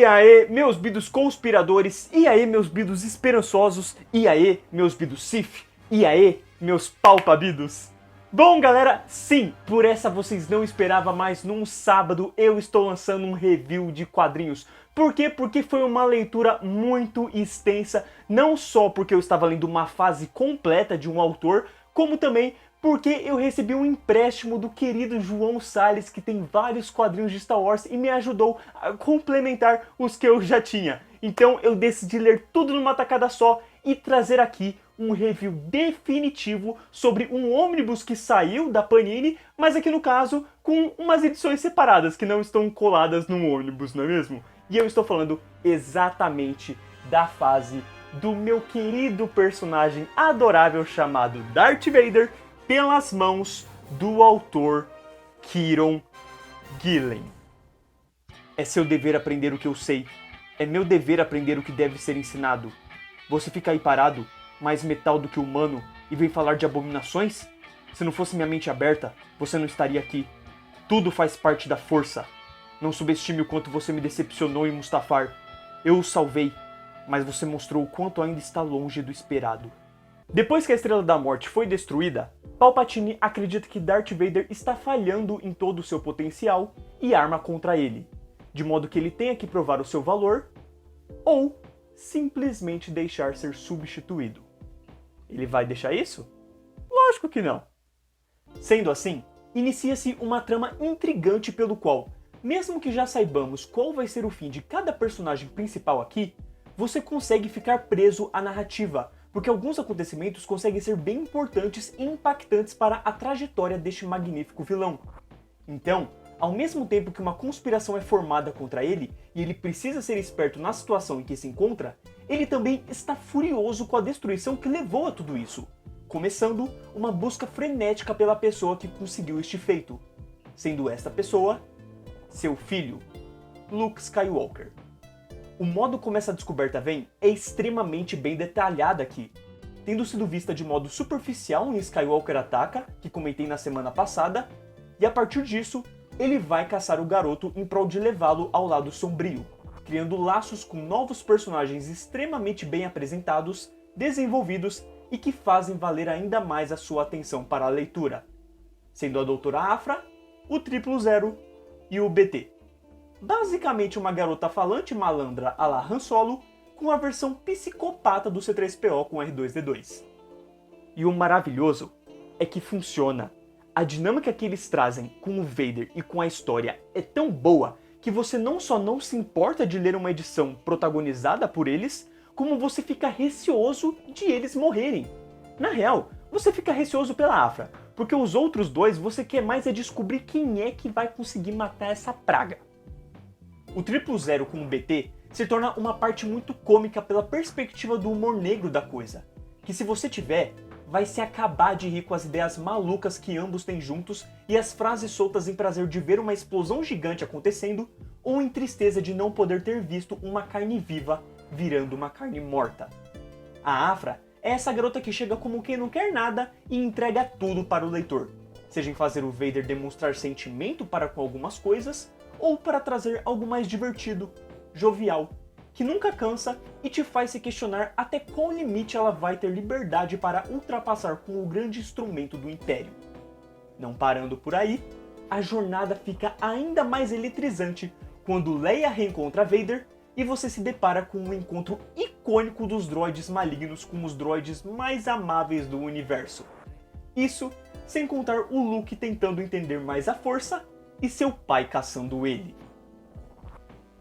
aí, meus bidos conspiradores, e aí, meus bidos esperançosos, e aí, meus bidos Sith, e aí, meus palpabidos. Bom, galera, sim, por essa vocês não esperavam, mas num sábado eu estou lançando um review de quadrinhos. Por quê? Porque foi uma leitura muito extensa, não só porque eu estava lendo uma fase completa de um autor, como também porque eu recebi um empréstimo do querido João Salles, que tem vários quadrinhos de Star Wars e me ajudou a complementar os que eu já tinha. Então eu decidi ler tudo numa tacada só e trazer aqui um review definitivo sobre um ônibus que saiu da Panini, mas aqui no caso com umas edições separadas que não estão coladas num ônibus, não é mesmo? E eu estou falando exatamente da fase do meu querido personagem adorável chamado Darth Vader, pelas mãos do autor Kieron Gillen. É seu dever aprender o que eu sei. É meu dever aprender o que deve ser ensinado. Você fica aí parado, mais metal do que humano, e vem falar de abominações? Se não fosse minha mente aberta, você não estaria aqui. Tudo faz parte da força. Não subestime o quanto você me decepcionou em Mustafar. Eu o salvei, mas você mostrou o quanto ainda está longe do esperado. Depois que a Estrela da Morte foi destruída, Palpatine acredita que Darth Vader está falhando em todo o seu potencial e arma contra ele, de modo que ele tenha que provar o seu valor ou simplesmente deixar ser substituído. Ele vai deixar isso? Lógico que não. Sendo assim, inicia-se uma trama intrigante pelo qual, mesmo que já saibamos qual vai ser o fim de cada personagem principal aqui, você consegue ficar preso à narrativa, porque alguns acontecimentos conseguem ser bem importantes e impactantes para a trajetória deste magnífico vilão. Então, ao mesmo tempo que uma conspiração é formada contra ele, e ele precisa ser esperto na situação em que se encontra, ele também está furioso com a destruição que levou a tudo isso, começando uma busca frenética pela pessoa que conseguiu este feito, sendo esta pessoa seu filho, Luke Skywalker. O modo como essa descoberta vem é extremamente bem detalhada aqui, tendo sido vista de modo superficial em Skywalker Ataca, que comentei na semana passada, e a partir disso, ele vai caçar o garoto em prol de levá-lo ao lado sombrio, criando laços com novos personagens extremamente bem apresentados, desenvolvidos e que fazem valer ainda mais a sua atenção para a leitura, sendo a Doutora Aphra, o 000 e o BT. Basicamente uma garota falante malandra à la Han Solo, com a versão psicopata do C-3PO com R2-D2. E o maravilhoso é que funciona. A dinâmica que eles trazem com o Vader e com a história é tão boa que você não só não se importa de ler uma edição protagonizada por eles, como você fica receoso de eles morrerem. Na real, você fica receoso pela Aphra, porque os outros dois você quer mais é descobrir quem é que vai conseguir matar essa praga. O 000 com o BT se torna uma parte muito cômica pela perspectiva do humor negro da coisa, que se você tiver, vai se acabar de rir com as ideias malucas que ambos têm juntos e as frases soltas em prazer de ver uma explosão gigante acontecendo ou em tristeza de não poder ter visto uma carne viva virando uma carne morta. A Aphra é essa garota que chega como quem não quer nada e entrega tudo para o leitor, seja em fazer o Vader demonstrar sentimento para com algumas coisas ou para trazer algo mais divertido, jovial, que nunca cansa e te faz se questionar até qual limite ela vai ter liberdade para ultrapassar com o grande instrumento do Império. Não parando por aí, a jornada fica ainda mais eletrizante quando Leia reencontra Vader e você se depara com um encontro icônico dos droides malignos com os droides mais amáveis do universo. Isso sem contar o Luke tentando entender mais a força e seu pai caçando ele.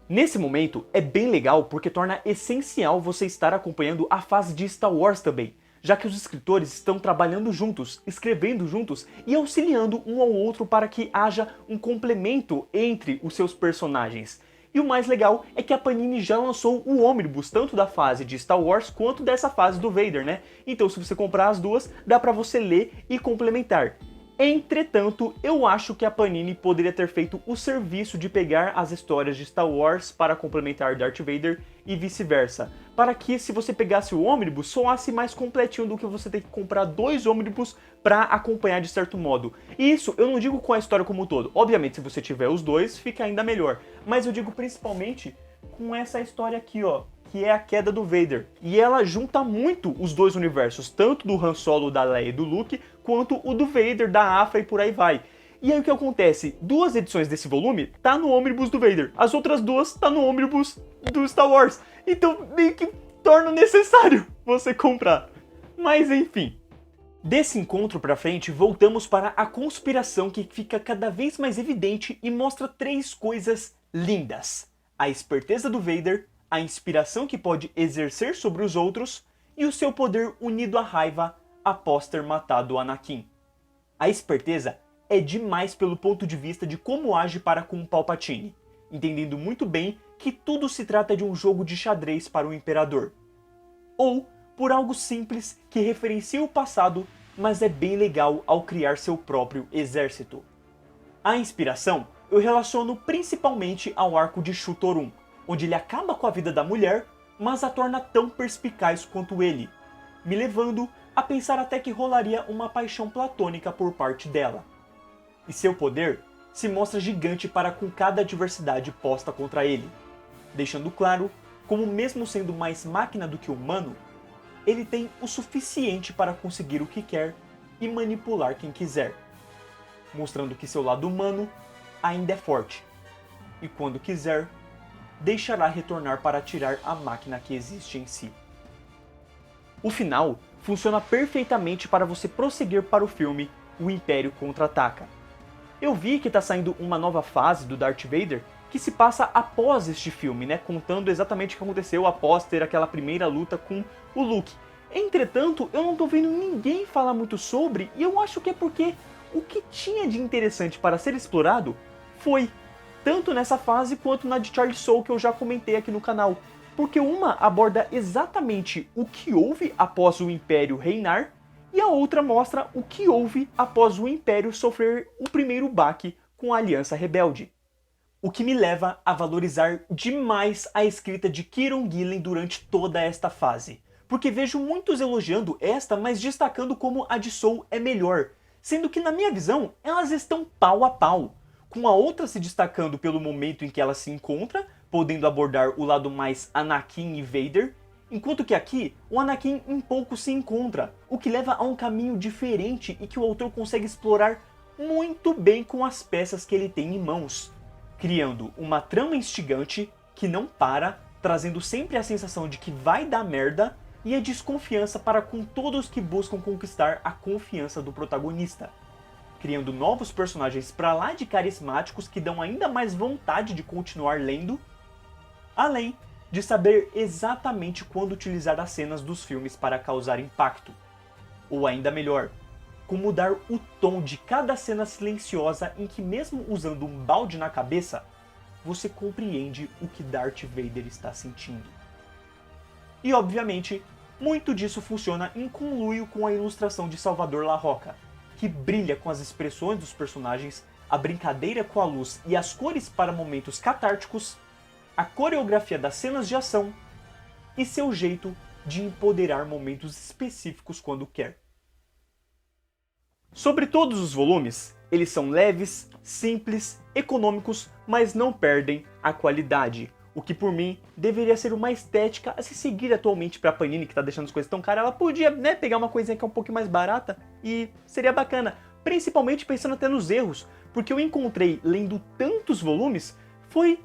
Nesse momento é bem legal porque torna essencial você estar acompanhando a fase de Star Wars também, já que os escritores estão trabalhando juntos, escrevendo juntos e auxiliando um ao outro para que haja um complemento entre os seus personagens. E o mais legal é que a Panini já lançou o ônibus, tanto da fase de Star Wars quanto dessa fase do Vader, né? Então se você comprar as duas, dá pra você ler e complementar. Entretanto, eu acho que a Panini poderia ter feito o serviço de pegar as histórias de Star Wars para complementar Darth Vader e vice-versa, para que se você pegasse o ônibus soasse mais completinho do que você ter que comprar 2 ônibus para acompanhar de certo modo. E isso eu não digo com a história como um todo, obviamente se você tiver os dois fica ainda melhor, mas eu digo principalmente com essa história aqui, ó, que é a queda do Vader. E ela junta muito os dois universos, tanto do Han Solo, da Leia e do Luke, quanto o do Vader, da Aphra e por aí vai. E aí o que acontece? 2 edições desse volume tá no ônibus do Vader, as outras 2 tá no ônibus do Star Wars. Então meio que torna necessário você comprar. Mas enfim. Desse encontro pra frente, voltamos para a conspiração que fica cada vez mais evidente e mostra 3 coisas lindas. A esperteza do Vader, a inspiração que pode exercer sobre os outros e o seu poder unido à raiva após ter matado o Anakin. A esperteza é demais pelo ponto de vista de como age para com o Palpatine, entendendo muito bem que tudo se trata de um jogo de xadrez para o Imperador. Ou por algo simples que referencia o passado, mas é bem legal ao criar seu próprio exército. A inspiração eu relaciono principalmente ao arco de Shu-Torun, onde ele acaba com a vida da mulher, mas a torna tão perspicaz quanto ele, me levando a pensar até que rolaria uma paixão platônica por parte dela. E seu poder se mostra gigante para com cada adversidade posta contra ele, deixando claro como mesmo sendo mais máquina do que humano, ele tem o suficiente para conseguir o que quer e manipular quem quiser, mostrando que seu lado humano ainda é forte, e quando quiser, deixará retornar para tirar a máquina que existe em si. O final funciona perfeitamente para você prosseguir para o filme O Império Contra-Ataca. Eu vi que está saindo uma nova fase do Darth Vader que se passa após este filme, né, contando exatamente o que aconteceu após ter aquela primeira luta com o Luke. Entretanto, eu não tô vendo ninguém falar muito sobre, e eu acho que é porque o que tinha de interessante para ser explorado foi, tanto nessa fase quanto na de Charlie Soule que eu já comentei aqui no canal. Porque uma aborda exatamente o que houve após o Império reinar, e a outra mostra o que houve após o Império sofrer o primeiro baque com a Aliança Rebelde. O que me leva a valorizar demais a escrita de Kieron Gillen durante toda esta fase. Porque vejo muitos elogiando esta, mas destacando como a de Soul é melhor, sendo que na minha visão elas estão pau a pau, com a outra se destacando pelo momento em que ela se encontra, podendo abordar o lado mais Anakin e Vader, enquanto que aqui o Anakin um pouco se encontra, o que leva a um caminho diferente e que o autor consegue explorar muito bem com as peças que ele tem em mãos, criando uma trama instigante que não para, trazendo sempre a sensação de que vai dar merda e a desconfiança para com todos que buscam conquistar a confiança do protagonista, criando novos personagens pra lá de carismáticos que dão ainda mais vontade de continuar lendo, além de saber exatamente quando utilizar as cenas dos filmes para causar impacto, ou ainda melhor, como dar o tom de cada cena silenciosa em que mesmo usando um balde na cabeça, você compreende o que Darth Vader está sentindo. E obviamente, muito disso funciona em conluio com a ilustração de Salvador Larroca, que brilha com as expressões dos personagens, a brincadeira com a luz e as cores para momentos catárticos, a coreografia das cenas de ação e seu jeito de empoderar momentos específicos quando quer. Sobre todos os volumes, eles são leves, simples, econômicos, mas não perdem a qualidade. O que por mim deveria ser uma estética a se seguir atualmente para a Panini, que está deixando as coisas tão caras. Ela podia, né, pegar uma coisinha que é um pouquinho mais barata e seria bacana. Principalmente pensando até nos erros, porque eu encontrei, lendo tantos volumes, foi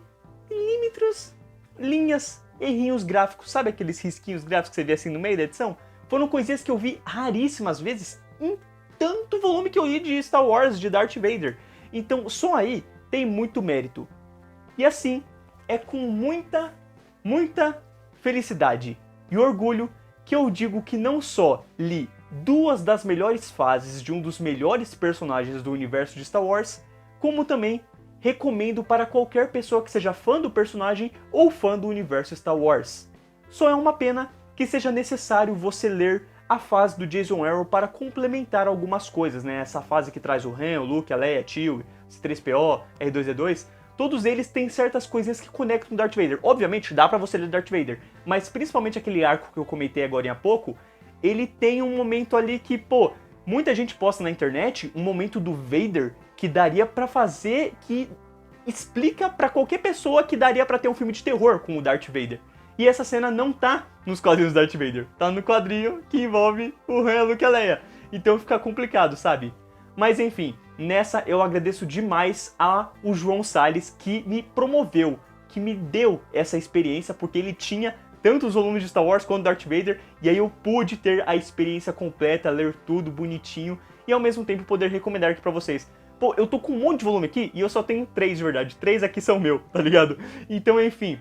milímetros, linhas, errinhos gráficos. Sabe aqueles risquinhos gráficos que você vê assim no meio da edição? Foram coisinhas que eu vi raríssimas vezes em tanto volume que eu li de Star Wars, de Darth Vader. Então só aí tem muito mérito. E assim, é com muita felicidade e orgulho que eu digo que não só li 2 das melhores fases de um dos melhores personagens do universo de Star Wars, como também recomendo para qualquer pessoa que seja fã do personagem ou fã do universo Star Wars. Só é uma pena que seja necessário você ler a fase do Jayson Errol para complementar algumas coisas, né? Essa fase que traz o Han, o Luke, a Leia, a Chewie, C-3PO, R2-D2, todos eles têm certas coisinhas que conectam o Darth Vader. Obviamente dá pra você ler Darth Vader, mas principalmente aquele arco que eu comentei agora há pouco, ele tem um momento ali que, pô, muita gente posta na internet um momento do Vader que daria pra fazer que explica pra qualquer pessoa que daria pra ter um filme de terror com o Darth Vader. E essa cena não tá nos quadrinhos do Darth Vader, tá no quadrinho que envolve o Han, Luke e a Leia. Então fica complicado, sabe? Mas enfim, nessa eu agradeço demais ao João Salles que me promoveu, que me deu essa experiência, porque ele tinha tanto os volumes de Star Wars quanto Darth Vader, e aí eu pude ter a experiência completa, ler tudo bonitinho, e ao mesmo tempo poder recomendar aqui pra vocês. Pô, eu tô com um monte de volume aqui, e eu só tenho 3 de verdade, 3 aqui são meu, tá ligado? Então enfim,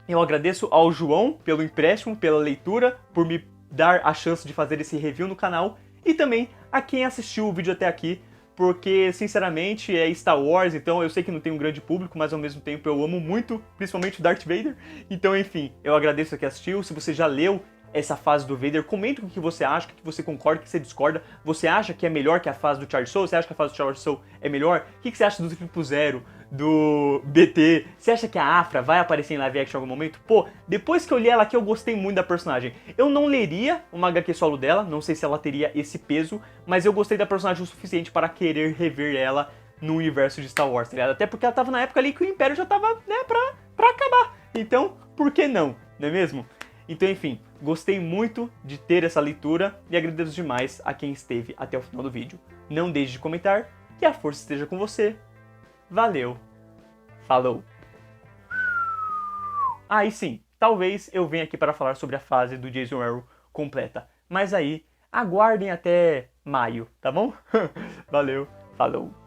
eu agradeço ao João pelo empréstimo, pela leitura, por me dar a chance de fazer esse review no canal, e também a quem assistiu o vídeo até aqui, porque, sinceramente, é Star Wars, então eu sei que não tem um grande público, mas ao mesmo tempo eu amo muito, principalmente o Darth Vader. Então, enfim, eu agradeço a quem assistiu. Se você já leu essa fase do Vader, comenta o que você acha, o que você concorda, o que você discorda. Você acha que é melhor que a fase do Charles Soule? Você acha que a fase do Charles Soule é melhor? O que você acha do Triplo Zero, do BT? Você acha que a Aphra vai aparecer em live action em algum momento? Pô, depois que eu li ela aqui, eu gostei muito da personagem. Eu não leria uma HQ solo dela, não sei se ela teria esse peso, mas eu gostei da personagem o suficiente para querer rever ela no universo de Star Wars, tá ligado? Até porque ela tava na época ali que o Império já tava, né, pra acabar. Então, por que não? Não é mesmo? Então, enfim, gostei muito de ter essa leitura e agradeço demais a quem esteve até o final do vídeo. Não deixe de comentar, que a força esteja com você. Valeu, falou! Ah, e sim, talvez eu venha aqui para falar sobre a fase do Jason Aaron completa, mas aí aguardem até maio, tá bom? Valeu, falou!